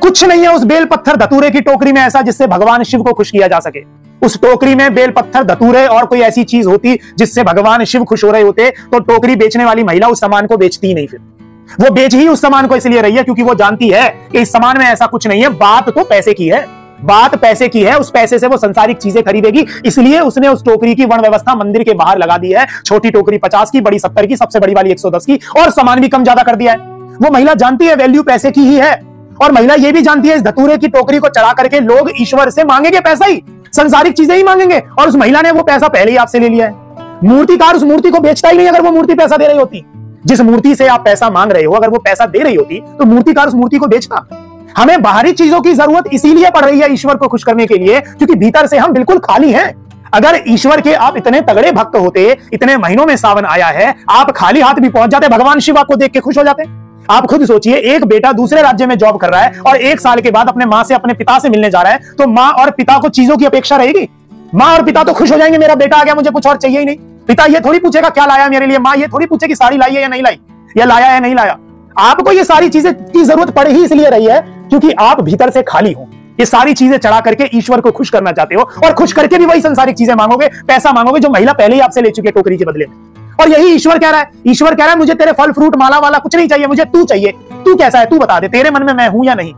कुछ नहीं है उस बेल पत्थर धतूरे की टोकरी में ऐसा जिससे भगवान शिव को खुश किया जा सके। उस टोकरी में बेल पत्थर धतूरे और कोई ऐसी चीज होती जिससे भगवान शिव खुश हो रहे होते तो टोकरी बेचने वाली महिला उस सामान को बेचती ही नहीं। फिर वो बेच ही उस सामान को इसलिए रही है क्योंकि वो जानती है कि इस सामान में ऐसा कुछ नहीं है। बात तो पैसे की है, बात पैसे की है। उस पैसे से वो संसारिक चीजें खरीदेगी, इसलिए उसने उस टोकरी की वर्ण व्यवस्था मंदिर के बाहर लगा दी है। छोटी टोकरी 50 की, बड़ी 70 की, सबसे बड़ी वाली 110 की, और सामान भी कम ज्यादा कर दिया है। वो महिला जानती है वैल्यू पैसे की ही है, और महिला ये भी जानती है इस धतूरे की टोकरी को चढ़ा करके लोग ईश्वर से मांगेंगे पैसा ही, संसारिक चीजें ही मांगेंगे, और उस महिला ने वो पैसा पहले ही आपसे ले लिया है। मूर्तिकार उस मूर्ति को बेचता ही नहीं अगर वो मूर्ति पैसा दे रही होती। जिस मूर्ति से आप पैसा मांग रहे हो अगर वो पैसा दे रही होती तो मूर्तिकार उस मूर्ति को बेचता। हमें बाहरी चीजों की जरूरत इसीलिए पड़ रही है ईश्वर को खुश करने के लिए क्योंकि भीतर से हम बिल्कुल खाली हैं। अगर ईश्वर के आप इतने तगड़े भक्त होते, इतने महीनों में सावन आया है, आप खाली हाथ भी पहुंच जाते, भगवान शिव आपको देख के खुश हो जाते। आप खुद सोचिए, एक बेटा दूसरे राज्य में जॉब कर रहा है और 1 साल के बाद अपने मां से, अपने पिता से मिलने जा रहा है, तो मां और पिता को चीजों की अपेक्षा रहेगी। मां और पिता तो खुश हो जाएंगे, मेरा बेटा आ गया, मुझे कुछ और चाहिए ही नहीं। पिता ये थोड़ी पूछेगा क्या लाया मेरे लिए, मां ये थोड़ी पूछेगी साड़ी लाई है या नहीं लाई, या लाया है नहीं लाया। आपको ये सारी चीजें की जरूरत पड़ ही इसलिए रही है क्योंकि आप भीतर से खाली हो। ये सारी चीजें चढ़ा करके ईश्वर को खुश करना चाहते हो, और खुश करके भी वही संसारिक चीजें मांगोगे, पैसा मांगोगे जो महिला पहले ही आपसे ले चुकी है टोकरी के बदले में। और यही ईश्वर कह रहा है। ईश्वर कह रहा है मुझे तेरे फल फ्रूट माला वाला कुछ नहीं चाहिए, मुझे तू चाहिए। तू कैसा है तू बता दे, तेरे मन में मैं हूं या नहीं।